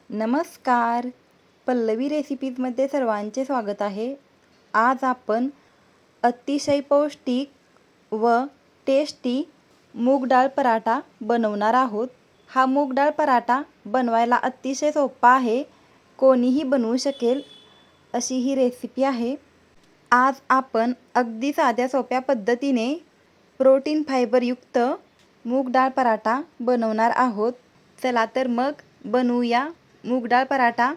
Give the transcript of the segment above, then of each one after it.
नमस्कार. पल्लवी रेसिपीजमध्ये सर्वांचे स्वागत आहे. आज आपण अतिशय पौष्टिक व टेस्टी मूग डाळ पराठा बनवणार आहोत. हा मूग डाळ पराठा बनवायला अतिशय सोपा आहे. कोणीही बनवू शकेल अशी ही रेसिपी आहे. आज आपण अगदी साध्या सोप्या पद्धतीने प्रोटीन फायबरयुक्त मूग डाळ पराठा बनवणार आहोत. चला तर मग बनवूया मूग डाळ पराठा.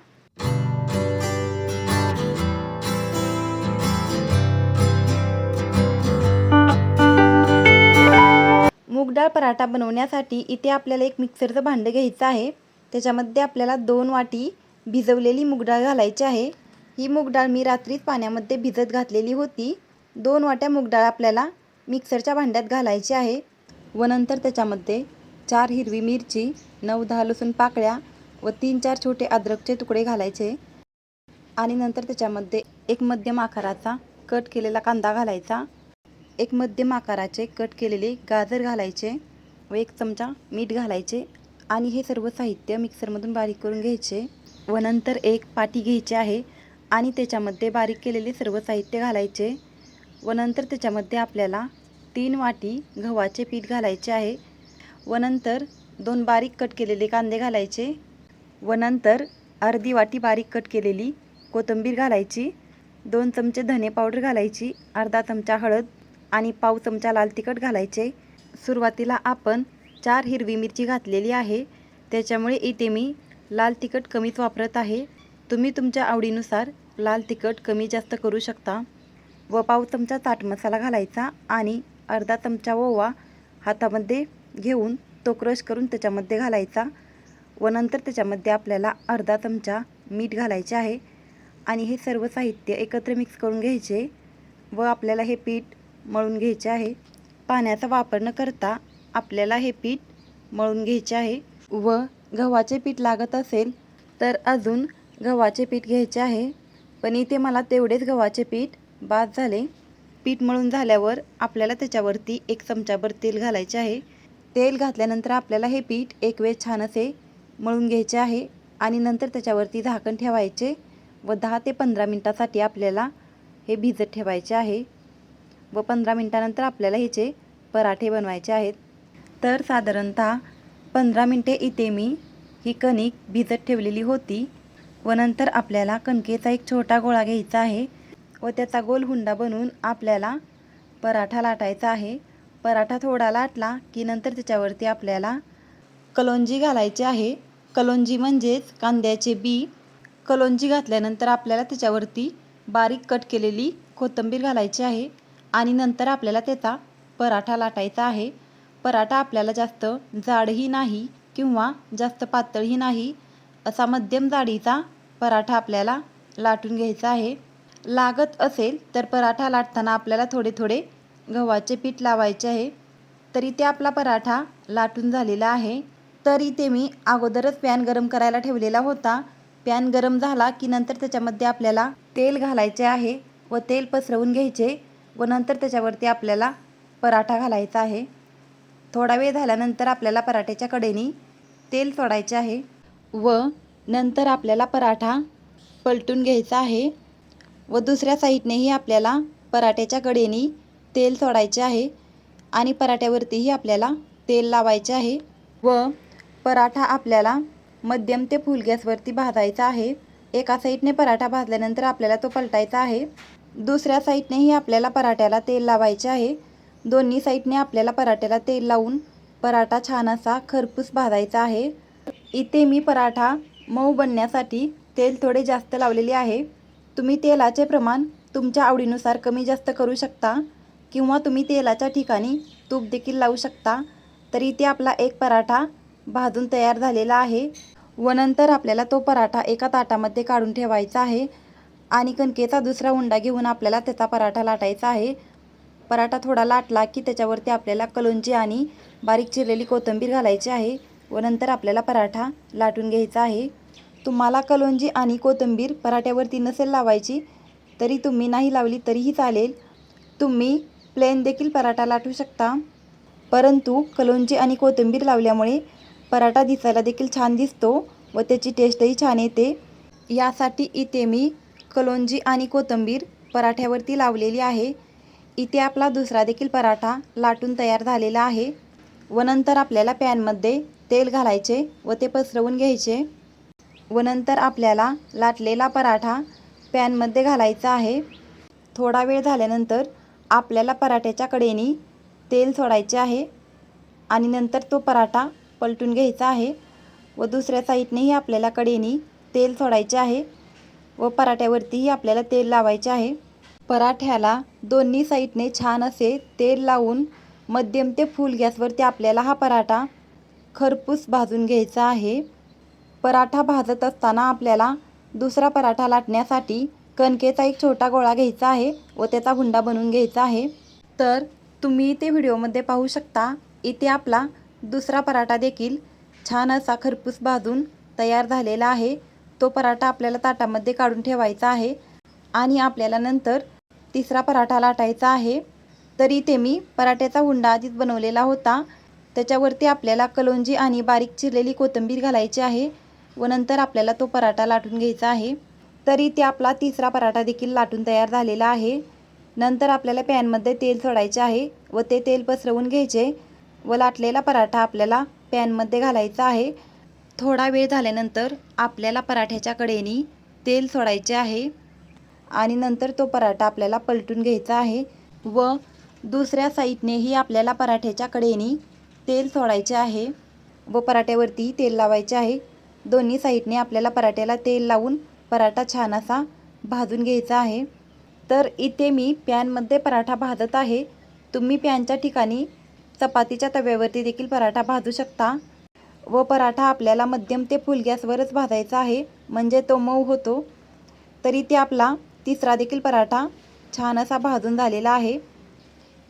मूग डाळ पराठा बनवण्यासाठी इथे आपल्याला एक मिक्सरचं भांडं घ्यायचं आहे. त्याच्यामध्ये आपल्याला 2 वाटी भिजवलेली मूग डाळ घालायची आहे. ही मूग डाळ मी रात्रीच पाण्यामध्ये भिजत घातलेली होती. 2 वाट्या मूग डाळ आपल्याला मिक्सरच्या भांड्यात घालायची आहे व नंतर त्याच्यामध्ये 4 हिरवी मिरची, 9-10 लसूण पाकळ्या व 3-4 छोटे अद्रकचे तुकडे घालायचे आणि नंतर त्याच्यामध्ये एक मध्यम आकाराचा कट केलेला कांदा घालायचा, एक मध्यम आकाराचे कट केलेले गाजर घालायचे व 1 चमचा मीठ घालायचे आणि हे सर्व साहित्य मिक्सरमधून बारीक करून घ्यायचे व नंतर एक पाटी घ्यायची आहे आणि त्याच्यामध्ये बारीक केलेले सर्व साहित्य घालायचे व नंतर त्याच्यामध्ये आपल्याला 3 वाटी गव्हाचे पीठ घालायचे आहे व नंतर 2 बारीक कट केलेले कांदे घालायचे व नंतर अर्धी वाटी बारीक कट केलेली कोथिंबीर घालायची, 2 चमचे धने पावडर घालायची, अर्धा चमचा हळद आणि पाव चमचा लाल तिखट घालायचे. सुरुवातीला आपण 4 हिरवी मिरची घातलेली आहे, त्याच्यामुळे इथे मी लाल तिखट कमीच वापरत आहे. तुम्ही तुमच्या आवडीनुसार लाल तिखट कमी जास्त करू शकता. व पाव चमचा चाट मसाला घालायचा आणि अर्धा चमचा ओवा हातामध्ये घेऊन तो क्रश करून त्याच्यामध्ये घालायचा व नंतर त्याच्यामध्ये आपल्याला अर्धा चमचा मीठ घालायचे आहे आणि हे सर्व साहित्य एकत्र मिक्स करून घ्यायचे व आपल्याला हे पीठ मळून घ्यायचे आहे. पाण्याचा वापर न करता आपल्याला हे पीठ मळून घ्यायचे आहे व गव्हाचे पीठ लागत असेल तर अजून गव्हाचे पीठ घ्यायचे आहे, पण इथे मला तेवढेच गव्हाचे पीठ बाद झाले. पीठ मळून झाल्यावर आपल्याला त्याच्यावरती 1 चमचाभर तेल घालायचे आहे. तेल घातल्यानंतर आपल्याला हे पीठ एक वेळ छान असे मळून घ्यायचे आहे आणि नंतर त्याच्यावरती झाकण ठेवायचे व 10 ते 15 मिनिटासाठी आपल्याला हे भिजत ठेवायचे आहे व 15 मिनिटानंतर आपल्याला ह्याचे पराठे बनवायचे आहेत. तर साधारणतः 15 मिनिटे इथे मी ही कणिक भिजत ठेवलेली होती व नंतर आपल्याला कणकेचा एक छोटा गोळा घ्यायचा आहे व त्याचा गोल हुंडा बनवून आपल्याला पराठा लाटायचा आहे. पराठा थोडा लाटला की नंतर त्याच्यावरती आपल्याला कलोंजी घालायची आहे. कलोंजी म्हणजेच कांद्याचे बी. कलोंजी घातल्यानंतर आपल्याला त्याच्यावरती बारीक कट केलेली कोथिंबीर घालायची आहे आणि नंतर आपल्याला त्याचा पराठा लाटायचा आहे. पराठा आपल्याला जास्त जाडही नाही किंवा जास्त पातळही नाही, असा मध्यम जाडीचा पराठा आपल्याला लाटून घ्यायचा आहे. लागत असेल तर पराठा लाटताना आपल्याला थोडे थोडे गव्हाचे पीठ लावायचे आहे. तरी ते आपला पराठा लाटून झालेला आहे. तरी ते मी अगोदरच पॅन गरम करायला ठेवलेला होता. पॅन गरम झाला की नंतर त्याच्यामध्ये आपल्याला तेल घालायचे आहे व तेल पसरवून घ्यायचे व नंतर त्याच्यावरती आपल्याला पराठा घालायचा आहे. थोडा वेळ झाल्यानंतर आपल्याला पराठ्याच्या कडेने तेल सोडायचे आहे व नंतर आपल्याला पराठा पलटून घ्यायचा आहे व दुसऱ्या साईडनेही आपल्याला पराठ्याच्या कडेने तेल सोडायचे आहे आणि पराठ्यावरतीही आपल्याला तेल लावायचे आहे व पराठा आपल्याला मध्यम ते फुल गॅसवरती भाजायचा आहे. एका साईडने पराठा भाजल्यानंतर आपल्याला तो पलटायचा आहे. दुसऱ्या साईडनेही आपल्याला पराठ्याला तेल लावायचे आहे. दोन्ही साईडने आपल्याला पराठ्याला तेल लावून पराठा छान असा खरपूस भाजायचा आहे. इथे मी पराठा मऊ बनण्यासाठी तेल थोडे जास्त लावलेले आहे. तुम्ही तेलाचे प्रमाण तुमच्या आवडीनुसार कमी जास्त करू शकता किंवा तुम्ही तेलाच्या ठिकाणी तूप देखील लावू शकता. तर इथे आपला एक पराठा भाजून तयार झालेला आहे व नंतर आपल्याला तो पराठा एका ताटामध्ये काढून ठेवायचा आहे आणि कणकेचा दुसरा उंडा घेऊन आपल्याला त्याचा पराठा लाटायचा आहे. पराठा थोडा लाटला की त्याच्यावरती आपल्याला कलोंजी आणि बारीक चिरलेली कोथिंबीर घालायची आहे व नंतर आपल्याला पराठा लाटून घ्यायचा आहे. तुम्हाला कलोंजी आणि कोथिंबीर पराठ्यावरती नसेल लावायची तरी तुम्ही नाही लावली तरीही चालेल. तुम्ही प्लेन देखील पराठा लाटू शकता, परंतु कलोंजी आणि कोथिंबीर लावल्यामुळे पराठा दिसायला देखील छान दिसतो व त्याची टेस्टही छान येते. यासाठी इथे मी कलोंजी आणि कोथिंबीर पराठ्यावरती लावलेली आहे. इथे आपला दुसरा देखील पराठा लाटून तयार झालेला आहे व नंतर आपल्याला पॅनमध्ये तेल घालायचे व ते पसरवून घ्यायचे व नंतर आपल्याला लाटलेला पराठा पॅनमध्ये घालायचा आहे. थोडा वेळ झाल्यानंतर आपल्याला पराठ्याच्या कडेने तेल सोडायचे आहे आणि नंतर तो पराठा पलटून घ्यायचा आहे व दुसऱ्या साईडनेही आपल्याला कडेने तेल सोडायचे आहे व पराठ्यावरतीही आपल्याला तेल लावायचे आहे. पराठ्याला दोन्ही साईडने छान असे तेल लावून मध्यम ते फुल गॅसवरती आपल्याला हा पराठा खरपूस भाजून घ्यायचा आहे. पराठा भाजत असताना आपल्याला दुसरा पराठा लाटण्यासाठी कणकेचा एक छोटा गोळा घ्यायचा आहे व त्याचा हुंडा बनवून घ्यायचा आहे. तर तुम्ही इथे व्हिडिओमध्ये पाहू शकता, इथे आपला दुसरा पराठा देखील छान असा खरपूस भाजून तयार झालेला आहे. तो पराठा आपल्याला ताटामध्ये काढून ठेवायचा आहे आणि आपल्याला नंतर तिसरा पराठा लाटायचा आहे. तर इथे मी पराठ्याचा हुंडा आधीच बनवलेला होता. त्याच्यावरती आपल्याला कलोंजी आणि बारीक चिरलेली कोथिंबीर घालायची आहे व नंतर आपल्याला तो पराठा लाटून घ्यायचा आहे. तर इथे आपला तिसरा पराठा देखील लाटून तयार झालेला आहे. नंतर आपल्याला पॅनमध्ये तेल सोडायचे आहे व ते तेल पसरवून घ्यायचे व लाटलेला पराठा आपल्याला पॅनमध्ये घालायचा आहे. थोडा वेळ झाल्यानंतर आपल्याला पराठ्याच्या कडेने तेल सोडायचे आहे आणि नंतर तो पराठा आपल्याला पलटून घ्यायचा आहे व दुसऱ्या साईडनेही आपल्याला पराठ्याच्या कडेने तेल सोडायचे आहे व पराठ्यावरती तेल लावायचे आहे. दोन्ही साईडने आपल्याला पराठ्याला तेल लावून पराठा छान असा भाजून घ्यायचा आहे. तर इथे मी पॅनमध्ये पराठा भाजत आहे. तुम्ही पॅनच्या ठिकाणी चपातीच्या तव्यावरती देखील पराठा भाजू शकता व पराठा आपल्याला मध्यम ते फुल गॅसवरच भाजायचा आहे म्हणजे तो मऊ होतो. तर इथे आपला तिसरा देखील पराठा छान असा भाजून झालेला आहे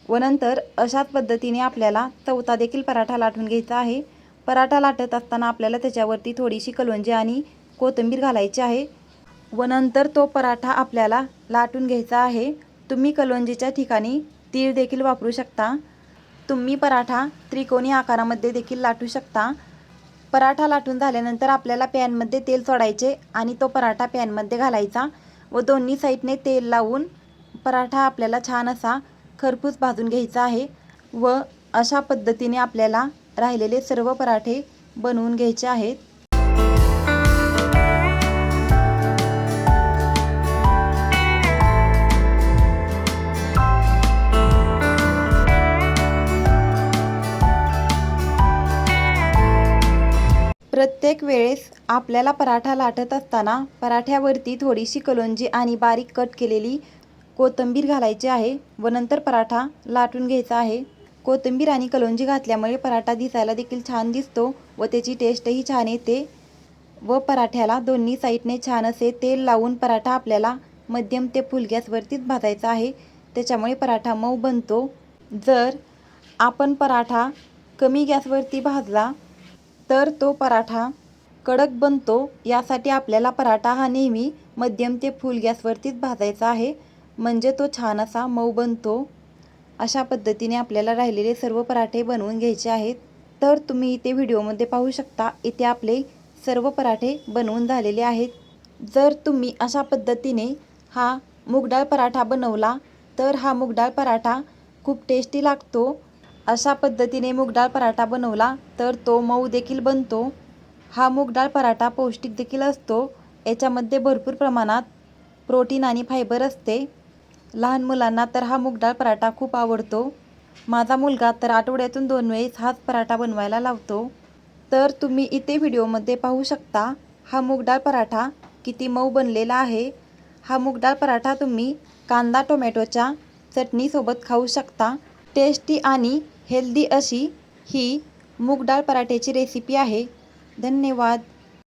व नंतर अशाच पद्धतीने आपल्याला चौथा देखील पराठा लाटून घ्यायचा आहे. पराठा लाटत असताना आपल्याला त्याच्यावरती थोडीशी कलोंजी आणि कोथिंबीर घालायची आहे व नंतर तो पराठा आपल्याला लाटून घ्यायचा आहे. तुम्ही कलोंजीच्या ठिकाणी तीळ देखील वापरू शकता. तुम्ही पराठा त्रिकोणी आकारामध्ये देखील लाटू शकता. पराठा लाटून झाल्यानंतर आपल्याला पॅनमध्ये तेल सोडायचे आणि तो पराठा पॅनमध्ये घालायचा व दोन्ही साईडने तेल लावून पराठा आपल्याला छान असा खरपूस भाजून घ्यायचा आहे व अशा पद्धतीने आपल्याला राहिलेले सर्व पराठे बनवून घ्यायचे आहेत. प्रत्येक वेळेस आपल्याला पराठा लाटत असताना पराठ्यावरती थोडीशी कलोंजी आणि बारीक कट केलेली कोथिंबीर घालायची आहे व नंतर पराठा लाटून घ्यायचा आहे. कोथिंबीर आणि कलोंजी घातल्यामुळे पराठा दिसायला देखील छान दिसतो व त्याची टेस्टही छान येते व पराठ्याला दोन्ही साईडने छान असे तेल लावून पराठा आपल्याला मध्यम ते फुल गॅसवरतीच भाजायचा आहे. त्याच्यामुळे पराठा मऊ बनतो. जर आपण पराठा कमी गॅसवरती भाजला तर तो पराठा कडक बनतो. यासाठी आपल्याला पराठा हा नेहमी मध्यम ते फुल गॅसवरतीच भाजायचा आहे म्हणजे तो छान असा मऊ बनतो. अशा पद्धतीने आपल्याला राहिलेले सर्व पराठे बनवून घ्यायचे आहेत. तर तुम्ही इथे व्हिडिओमध्ये पाहू शकता, इथे आपले सर्व पराठे बनवून झालेले आहेत. जर तुम्ही अशा पद्धतीने हा मूगडाळ पराठा बनवला तर हा मूगडाळ पराठा खूप टेस्टी लागतो. अशा पद्धतीने मूगडाळ पराठा बनवला तर तो मऊ देखील बनतो. हा मूगडाळ पराठा पौष्टिक देखील असतो. याच्यामध्ये भरपूर प्रमाणात प्रोटीन आणि फायबर असते. लहान मुलांना तर हा मूगडाळ पराठा खूप आवडतो. माझा मुलगा तर आठवड्यातून 2 वेळेस हाच पराठा बनवायला लावतो. तर तुम्ही इथे व्हिडिओमध्ये पाहू शकता हा मूगडाळ पराठा किती मऊ बनलेला आहे. हा मूगडाळ पराठा तुम्ही कांदा टोमॅटोच्या चटणीसोबत खाऊ शकता. टेस्टी आणि हेल्दी अशी ही मूगडाळ पराठ्याची रेसिपी आहे. धन्यवाद.